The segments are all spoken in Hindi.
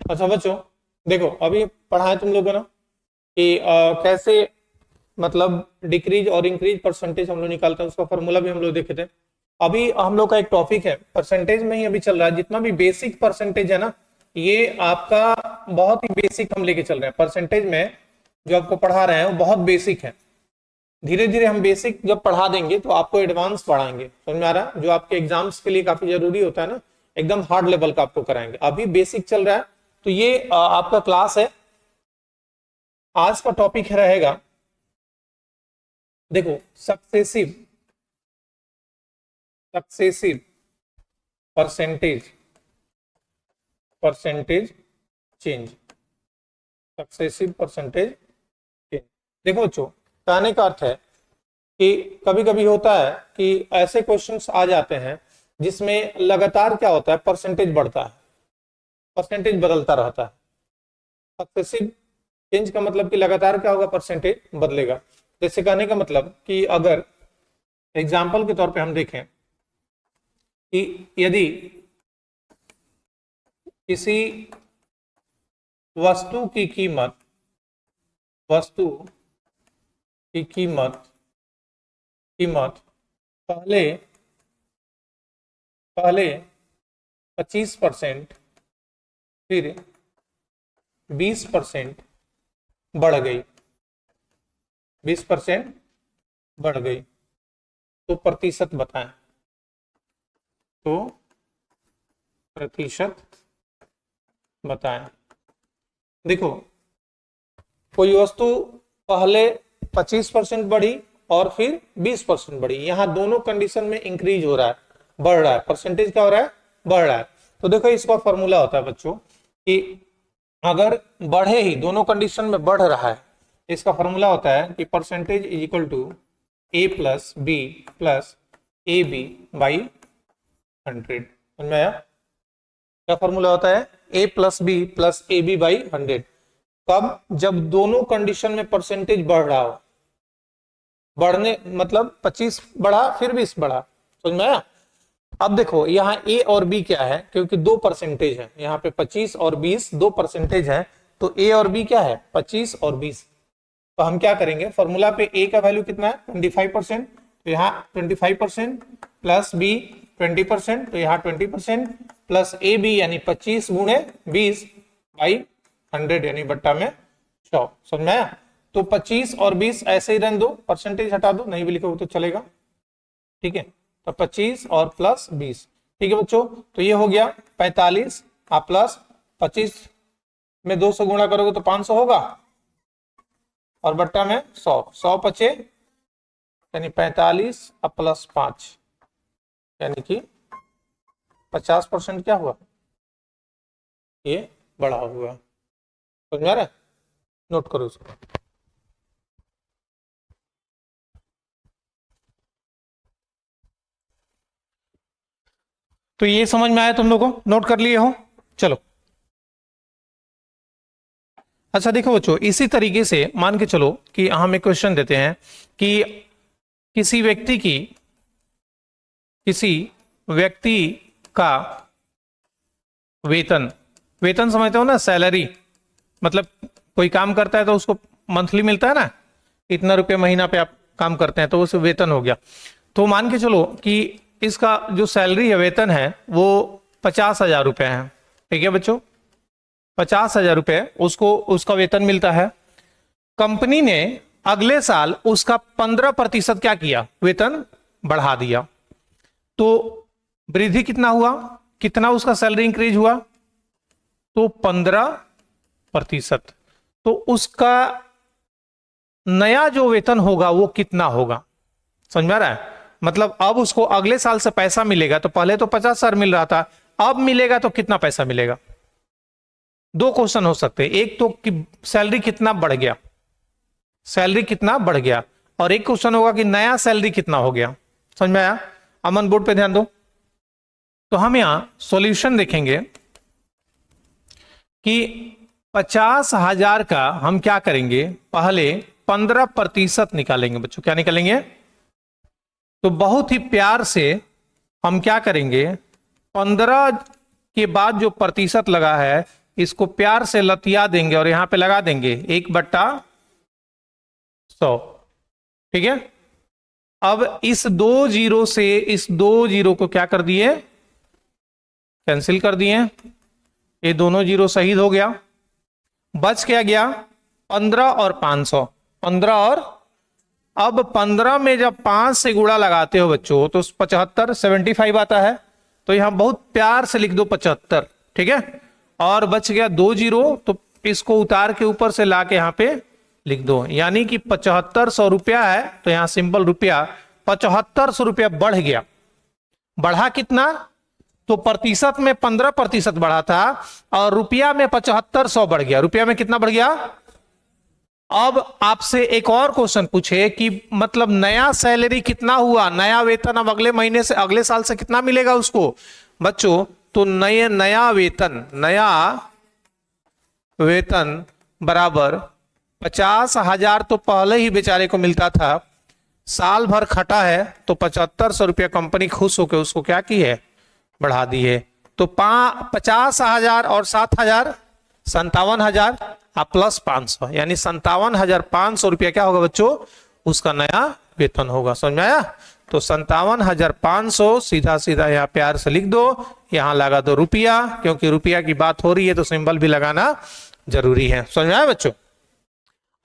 अच्छा बच्चों, देखो अभी पढ़ा है तुम लोगों ने कि कैसे मतलब डिक्रीज और इंक्रीज परसेंटेज हम लोग निकालते हैं, उसका फॉर्मूला भी हम लोग देखे थे। अभी हम लोग का एक टॉपिक है परसेंटेज में ही अभी चल रहा है, जितना भी बेसिक परसेंटेज है ना, ये आपका बहुत ही बेसिक हम लेके चल रहे हैं। परसेंटेज में जो आपको पढ़ा रहे हैं वो बहुत बेसिक है। धीरे धीरे हम बेसिक जब पढ़ा देंगे तो आपको एडवांस पढ़ाएंगे, समझ में आ रहा है? जो आपके एग्जाम्स के लिए काफी जरूरी होता है ना, एकदम हार्ड लेवल का आपको कराएंगे। अभी बेसिक चल रहा है, तो ये आपका क्लास है। आज का टॉपिक रहेगा, देखो, successive successive percentage percentage change. Successive percentage change. देखो बच्चों, कहने का अर्थ है कि कभी कभी होता है कि ऐसे क्वेश्चंस आ जाते हैं जिसमें लगातार क्या होता है, परसेंटेज बढ़ता है, परसेंटेज बदलता रहता है। सक्सेसिव चेंज का मतलब कि लगातार क्या होगा, परसेंटेज बदलेगा। जैसे कहने का मतलब कि अगर एग्जाम्पल के तौर पे हम देखें कि यदि किसी वस्तु की कीमत वस्तु की कीमत कीमत पहले पहले 25%, फिर 20% बढ़ गई, 20% बढ़ गई, तो प्रतिशत बताएं। तो प्रतिशत बताएं। देखो, कोई वस्तु पहले 25% बढ़ी और फिर 20% बढ़ी, यहां दोनों कंडीशन में इंक्रीज हो रहा है, बढ़ रहा है, परसेंटेज क्या हो रहा है, बढ़ रहा है। तो देखो, इसका फॉर्मूला होता है बच्चों कि अगर बढ़े ही, दोनों कंडीशन में बढ़ रहा है, इसका फॉर्मूला होता है कि percentage is equal to a plus b plus a b by 100। समझ में आया? क्या फॉर्मूला होता है? A plus b plus a b by 100। कब? जब दोनों कंडीशन में परसेंटेज बढ़ रहा हो। बढ़ने मतलब 25 बढ़ा फिर 20 बढ़ा, समझ में आया? अब देखो, यहाँ ए और बी क्या है, क्योंकि दो परसेंटेज है, यहाँ पे 25 और 20 दो परसेंटेज है, तो ए और बी क्या है, 25 और 20। तो हम क्या करेंगे, फॉर्मूला पे ए का वैल्यू कितना है, 25%, तो यहाँ 25% प्लस बी 20%, तो यहाँ 20% प्लस ए बी यानी 25 गुणे 20 बाई 100 यानी बट्टा में 100। समझ में आया? तो 25 और 20 ऐसे ही रहने दो, परसेंटेज हटा दो, नहीं भी लिखोगे तो चलेगा। ठीक है, तो 25 और प्लस 20। ठीक है बच्चों, तो ये हो गया 45 प्लस 25 में 200 गुणा करोगे तो 500 होगा, और बट्टा में 100, 100 बचे यानी 45 प्लस 5 यानी कि 50% क्या हुआ, ये बड़ा हुआ। समझ में आ रहा है? नोट करो उसको। तो ये समझ में आया तुम लोगों को? नोट कर लिए हो? चलो, अच्छा देखो बच्चों, इसी तरीके से मान के चलो कि हम एक क्वेश्चन देते हैं कि किसी व्यक्ति का वेतन, वेतन समझते हो ना, सैलरी, मतलब कोई काम करता है तो उसको मंथली मिलता है ना, इतना रुपये महीना पे आप काम करते हैं तो उसे वेतन हो गया। तो मान के चलो कि इसका जो सैलरी है, वेतन है, वो 50,000 रुपये है। ठीक है बच्चों, 50,000 रुपये उसको उसका वेतन मिलता है। कंपनी ने अगले साल उसका 15% क्या किया, वेतन बढ़ा दिया। तो वृद्धि कितना हुआ, कितना उसका सैलरी इंक्रीज हुआ, तो 15%। तो उसका नया जो वेतन होगा वो कितना होगा? समझ में आ रहा है? मतलब अब उसको अगले साल से पैसा मिलेगा, तो पहले तो 50,000 मिल रहा था, अब मिलेगा तो कितना पैसा मिलेगा? दो क्वेश्चन हो सकते हैं, एक तो कि सैलरी कितना बढ़ गया, सैलरी कितना बढ़ गया, और एक क्वेश्चन होगा कि नया सैलरी कितना हो गया। समझ में आया? अमन बोर्ड पे ध्यान दो। तो हम यहां सॉल्यूशन देखेंगे कि 50,000 का हम क्या करेंगे, पहले 15% निकालेंगे। बच्चों क्या निकालेंगे? तो बहुत ही प्यार से हम क्या करेंगे, 15 के बाद जो प्रतिशत लगा है इसको प्यार से लतिया देंगे और यहां पे लगा देंगे 1/100। ठीक है, अब इस 2 जीरो से इस 2 जीरो को क्या कर दिए, कैंसिल कर दिए, ये दोनों जीरो शहीद हो गया, बच क्या गया 15 और 500, 15 और, अब 15 में जब 5 से गुणा लगाते हो बच्चों तो 75 75 आता है, तो यहां बहुत प्यार से लिख दो 75। ठीक है, और बच गया 2 जीरो, तो इसको उतार के ऊपर से ला के यहां पे लिख दो, यानी कि 7500 रुपया है, तो यहां सिंपल रुपया 7500 रुपया बढ़ गया। बढ़ा कितना, तो प्रतिशत में 15% बढ़ा था और रुपया में 7500 बढ़ गया। रुपया में कितना बढ़ गया। अब आपसे एक और क्वेश्चन पूछे कि मतलब नया सैलरी कितना हुआ, नया वेतन अब अगले महीने से अगले साल से कितना मिलेगा उसको बच्चों, तो नया वेतन बराबर 50,000 तो पहले ही बेचारे को मिलता था, साल भर खटा है तो 7500 रुपया कंपनी खुश होकर उसको क्या की है, बढ़ा दी है। तो 50,000 और 7,000 57,000 प्लस 500 यानी 57,500 रुपया क्या होगा बच्चों, उसका नया वेतन होगा। समझ में आया। तो 57,500 सीधा सीधा यहाँ प्यार से लिख दो, यहां लगा दो रुपया, क्योंकि रुपया की बात हो रही है तो सिंबल भी लगाना जरूरी है। समझ में आया बच्चों।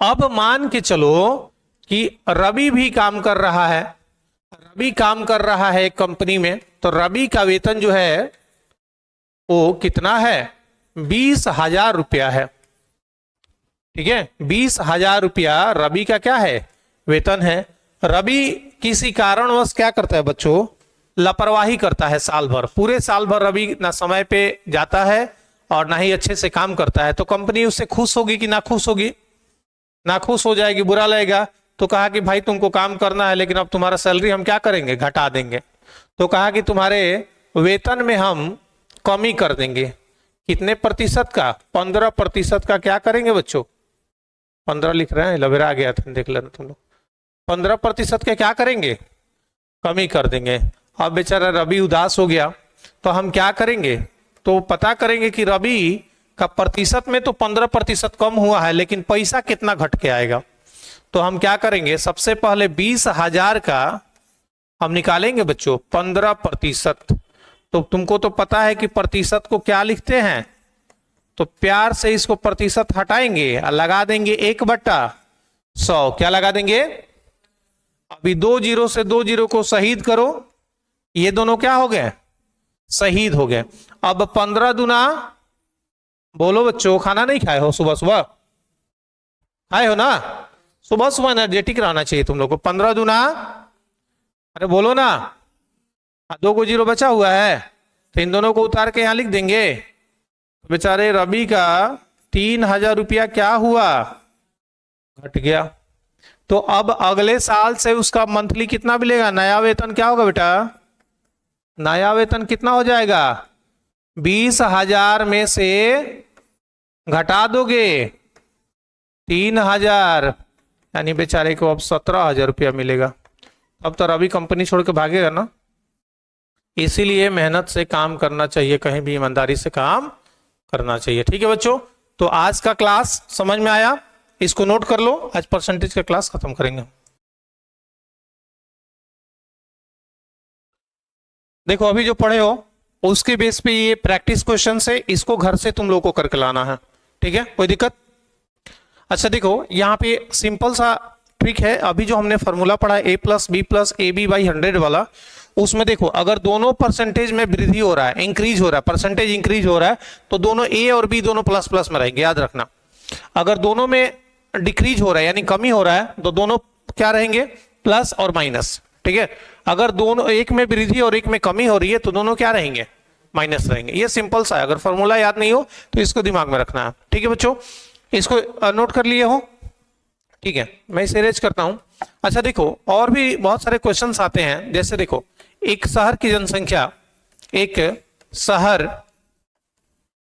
अब मान के चलो कि रवि भी काम कर रहा है, रवि काम कर रहा है एक कंपनी में, तो रवि का वेतन जो है वो कितना है, 20,000 रुपया है। ठीक है, 20,000 रुपया रवि का क्या है, वेतन है। रवि किसी कारणवश क्या करता है बच्चों, लापरवाही करता है साल भर, पूरे साल भर रवि ना समय पे जाता है और ना ही अच्छे से काम करता है, तो कंपनी उससे खुश होगी कि ना खुश होगी, ना खुश हो जाएगी, बुरा लगेगा। तो कहा कि भाई तुमको काम करना है लेकिन अब तुम्हारा सैलरी हम क्या करेंगे, घटा देंगे। तो कहा कि तुम्हारे वेतन में हम कमी कर देंगे, कितने प्रतिशत का, 15% का क्या करेंगे बच्चों, 15 लिख रहे हैं, लबेरा गया था, देख लेना तुम लोग, 15% का क्या करेंगे, कमी कर देंगे। अब बेचारा रवि उदास हो गया, तो हम क्या करेंगे, तो पता करेंगे कि रवि का प्रतिशत में तो 15% कम हुआ है, लेकिन पैसा कितना घट के आएगा। तो हम क्या करेंगे, सबसे पहले 20,000 का हम निकालेंगे बच्चों 15%। तो तुमको तो पता है कि प्रतिशत को क्या लिखते हैं, तो प्यार से इसको प्रतिशत हटाएंगे और लगा देंगे 1/100। क्या लगा देंगे, अभी 2 जीरो से 2 जीरो को शहीद करो, ये दोनों क्या हो गए, शहीद हो गए। अब 15 दूना, बोलो बच्चों, खाना नहीं खाए हो, सुबह सुबह खाए हो ना, सुबह सुबह एनर्जेटिक रहना चाहिए तुम लोग को। 15 दूना, अरे बोलो ना, 2 को जीरो बचा हुआ है, तो इन दोनों को उतार के यहां लिख देंगे। बेचारे रवि का 3,000 रुपया क्या हुआ, घट गया। तो अब अगले साल से उसका मंथली कितना मिलेगा, नया वेतन क्या होगा बेटा, नया वेतन कितना हो जाएगा, 20,000 में से घटा दोगे 3,000, यानी बेचारे को अब 17,000 रुपया मिलेगा। अब तो रवि कंपनी छोड़ के भागेगा ना, इसीलिए मेहनत से काम करना चाहिए, कहीं भी ईमानदारी से काम करना चाहिए। ठीक है बच्चों, तो आज का क्लास समझ में आया, इसको नोट कर लो, आज परसेंटेज का क्लास खत्म करेंगे। देखो अभी जो पढ़े हो उसके बेस पे ये प्रैक्टिस क्वेश्चन है, इसको घर से तुम लोग को करके लाना है। ठीक है, कोई दिक्कत। अच्छा देखो यहाँ पे सिंपल सा ट्रिक है, अभी जो हमने फॉर्मूला पढ़ा है a+b+ab/100 वाला, उसमें देखो अगर दोनों परसेंटेज में वृद्धि हो रहा है, इंक्रीज हो रहा है, परसेंटेज इंक्रीज हो रहा है, तो दोनों a और b दोनों प्लस प्लस में रहेंगे, याद रखना। अगर दोनों में डिक्रीज हो रहा है यानी कमी हो रहा है, तो दोनों क्या रहेंगे, प्लस और माइनस। ठीक है, अगर दोनों, एक में वृद्धि और एक में कमी हो रही है, तो दोनों क्या रहेंगे, माइनस रहेंगे। ये सिंपल सा है, अगर फॉर्मूला याद नहीं हो तो इसको दिमाग में रखना है। ठीक है बच्चों, इसको नोट कर लिए हो। ठीक है, मैं इसे अरेंज करता हूं। अच्छा देखो और भी बहुत सारे क्वेश्चंस आते हैं, जैसे देखो एक शहर की जनसंख्या, एक शहर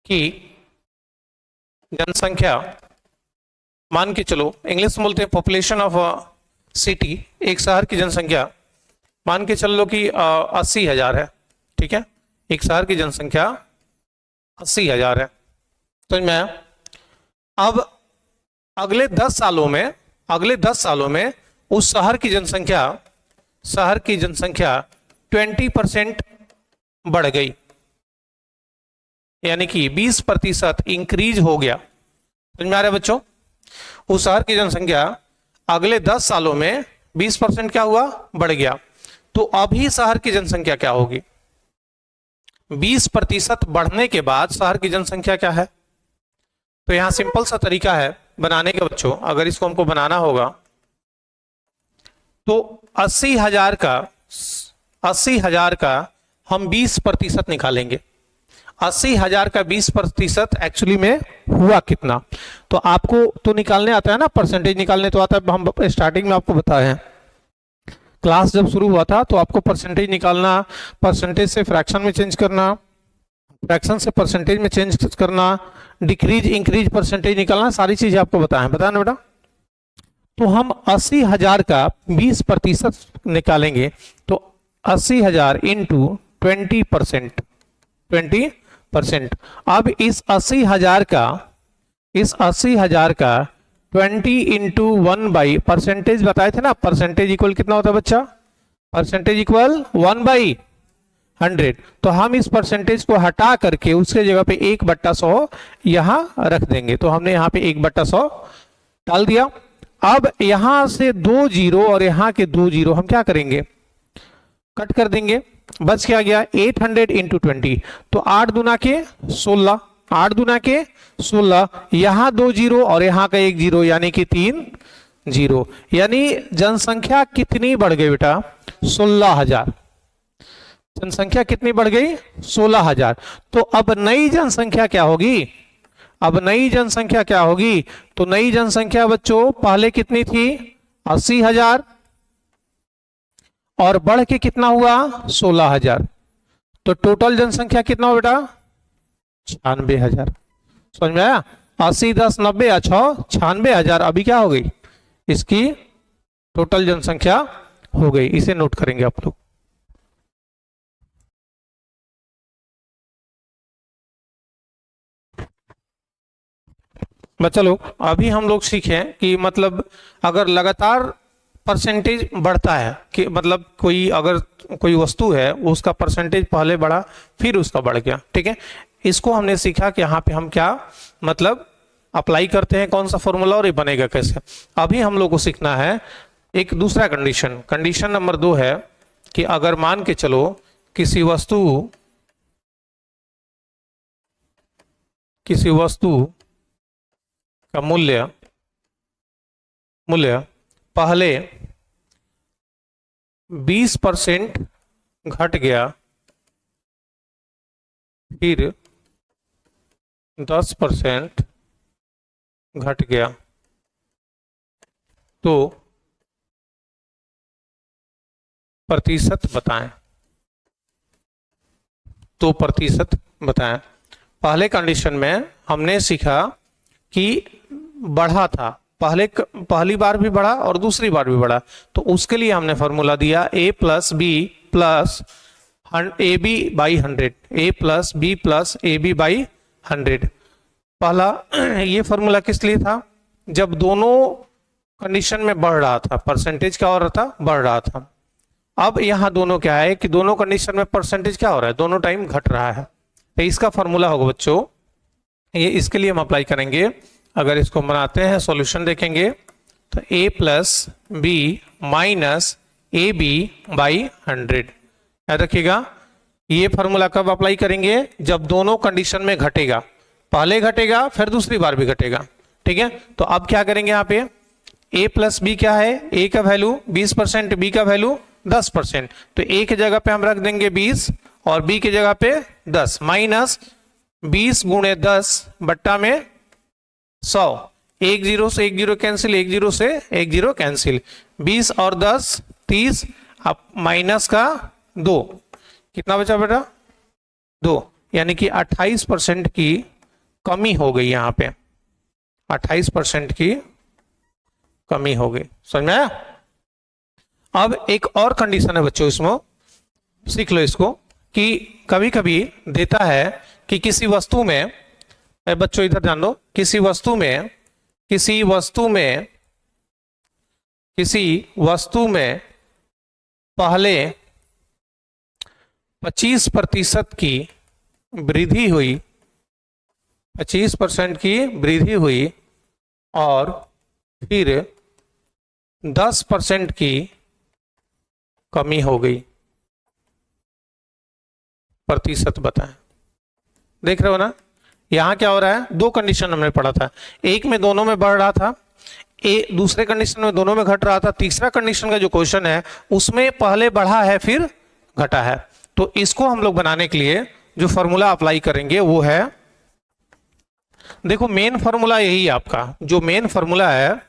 की जनसंख्या, मान के चलो इंग्लिश में बोलते हैं पॉपुलेशन ऑफ सिटी, एक शहर की जनसंख्या मान के चल लो कि 80,000 है। ठीक है, एक शहर की जनसंख्या 80,000 है। समझ में आया? अब अगले 10 सालों में उस शहर की जनसंख्या 20% बढ़ गई, यानी कि 20% इंक्रीज हो गया। समझ में आ रहा है बच्चों? उस शहर की जनसंख्या अगले 10 सालों में 20% क्या हुआ? बढ़ गया। तो अभी शहर की जनसंख्या क्या होगी? 20% बढ़ने के बाद शहर की जनसंख्या क्या है? तो यहां सिंपल सा तरीका है बनाने के बच्चों। अगर इसको हमको बनाना होगा तो 80,000 का हम 20% निकालेंगे। 80,000 का 20% एक्चुअली में हुआ कितना? तो आपको तो निकालने आता है ना, परसेंटेज निकालने तो आता है। हम स्टार्टिंग में आपको बताए हैं, क्लास जब शुरू हुआ था तो आपको परसेंटेज निकालना, परसेंटेज से फ्रैक्शन में चेंज करना, फ्रैक्शन से परसेंटेज में चेंज करना, डिक्रीज इंक्रीज परसेंटेज निकालना, सारी चीजें आपको बताएं ना बेटा। तो हम 80,000 का 20% निकालेंगे तो 80,000 इंटू 20%। अब इस 80,000 का 20 इंटू 1 बाई परसेंटेज बताए थे ना, परसेंटेज इक्वल कितना होता है बच्चा? Percentage equal 1/100। तो हम इस परसेंटेज को हटा करके उसके जगह पे 1/100 यहां रख देंगे। तो हमने यहां पे 1/100 डाल दिया। अब यहां से 2 जीरो और यहां के 2 जीरो हम क्या करेंगे? कट कर देंगे। बच क्या गया? 800 इंटू 20। तो 8 दूना के 16, 8 दूना के 16, यहां 2 जीरो और यहां का 1 जीरो, यानी कि 3 जीरो। यानी जनसंख्या कितनी बढ़ गई बेटा? 16,000। जनसंख्या कितनी बढ़ गई? 16,000। तो अब नई जनसंख्या क्या होगी? तो नई जनसंख्या बच्चों पहले कितनी थी? 80,000 और बढ़ के कितना हुआ? 16,000। तो टोटल जनसंख्या कितना हो बेटा? 96,000। समझ में आया? 80 10 90 6 96,000 अभी क्या हो गई? इसकी टोटल जनसंख्या हो गई। इसे नोट करेंगे आप लोग। बच्चा लोग अभी हम लोग सीखे कि मतलब अगर लगातार परसेंटेज बढ़ता है कि मतलब कोई वस्तु है उसका परसेंटेज पहले बढ़ा फिर उसका बढ़ गया, ठीक है। इसको हमने सीखा कि यहाँ पे हम क्या मतलब अप्लाई करते हैं, कौन सा फॉर्मूला और ये बनेगा कैसे। अभी हम लोग को सीखना है एक दूसरा कंडीशन नंबर 2 है कि अगर मान के चलो किसी वस्तु का मूल्य पहले 20% घट गया, फिर 10% घट गया, तो प्रतिशत बताएं। पहले कंडीशन में हमने सीखा कि बढ़ा था, पहली बार भी बढ़ा और दूसरी बार भी बढ़ा, तो उसके लिए हमने फॉर्मूला दिया a plus b plus a b by 100, a plus b plus a b by 100। पहला ये फॉर्मूला किस लिए था? जब दोनों कंडीशन में बढ़ रहा था, परसेंटेज क्या हो रहा था? बढ़ रहा था। अब यहां दोनों क्या है कि दोनों कंडीशन में परसेंटेज क्या हो रहा है? दोनों टाइम घट रहा है। तो इसका फॉर्मूला होगा बच्चों, ये इसके लिए हम अप्लाई करेंगे। अगर इसको बनाते हैं, सॉल्यूशन देखेंगे तो a plus b minus a b by 100। याद रखिएगा, ये फॉर्मूला कब अप्लाई करेंगे? जब दोनों कंडीशन में घटेगा, पहले घटेगा फिर दूसरी बार भी घटेगा, ठीक है। तो अब क्या करेंगे यहाँ पे? a प्लस बी क्या है? a का वैल्यू 20%, b का वैल्यू 10%। तो a की जगह पे हम रख देंगे 20 और b की जगह पे 10, माइनस 20 गुणे 10 बट्टा में 100। 1 जीरो से 1 जीरो कैंसिल, 1 जीरो से 1 जीरो कैंसिल, 20 और 10 30, अब माइनस का 2, कितना बचा बेटा? 2, यानी कि 28% की कमी हो गई। यहाँ पे 28% की कमी हो गई। समझ में आया? अब एक और कंडीशन है बच्चों, इसमें सीख लो इसको, कि कभी कभी देता है कि किसी वस्तु में बच्चों इधर ध्यान दो, किसी वस्तु में पहले 25% की वृद्धि हुई, 25% की वृद्धि हुई और फिर 10% की कमी हो गई। प्रतिशत बताएं। देख रहे हो ना, यहां क्या हो रहा है, दो कंडीशन हमने पढ़ा था, एक में दोनों में बढ़ रहा था, दूसरे कंडीशन में दोनों में घट रहा था, तीसरा कंडीशन का जो क्वेश्चन है उसमें पहले बढ़ा है फिर घटा है। तो इसको हम लोग बनाने के लिए जो फॉर्मूला अप्लाई करेंगे वो है, देखो मेन फॉर्मूला यही है आपका, जो मेन फॉर्मूला है,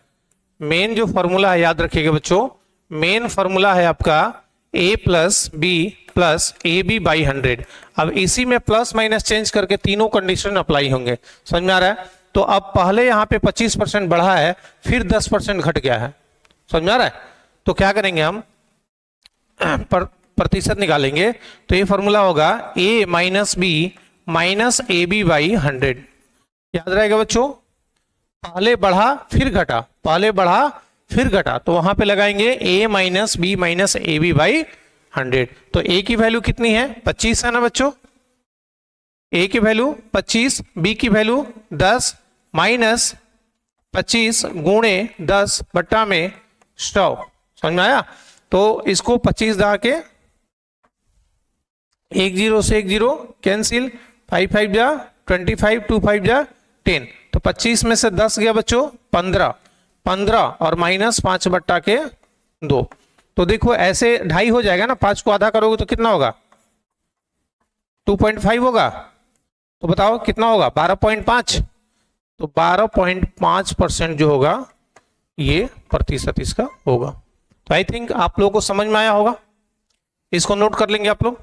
मेन जो फॉर्मूला है याद रखिएगा बच्चों, मेन फॉर्मूला है आपका a plus b plus a b by 100। अब इसी में प्लस माइनस चेंज करके तीनों कंडीशन अप्लाई होंगे, समझ में आ रहा है। तो अब पहले यहाँ पे 25% बढ़ा है फिर 10% घट गया है, समझ में आ रहा है। तो क्या करेंगे हम, प्रतिशत निकालेंगे, तो ये फॉर्मूला होगा a minus b minus a b by 100। याद रहेगा बच्चों, पहले बढ़ा फिर घटा, पहले बढ़ा फिर घटा, तो वहां पे लगाएंगे a minus b minus a b by 100। तो a की वैल्यू कितनी है, 25 है ना बच्चों, a की वैल्यू 25, b की वैल्यू 10 माइनस 25 गुणे 10 बट्टा में 100, समझ में आया। तो इसको 25 दहा के 1 0 से 1 0 कैंसिल, 5 5 जा 25, 2 5 जा 10, तो 25 में से 10 गया बच्चों 15 और माइनस 5 बट्टा के 2। तो देखो ऐसे 2.5 हो जाएगा ना, 5 को आधा करोगे तो कितना होगा, 2.5 होगा। तो बताओ कितना होगा, 12.5। तो 12.5% जो होगा ये प्रतिशत इसका होगा। तो आई थिंक आप लोगों को समझ में आया होगा, इसको नोट कर लेंगे आप लोग।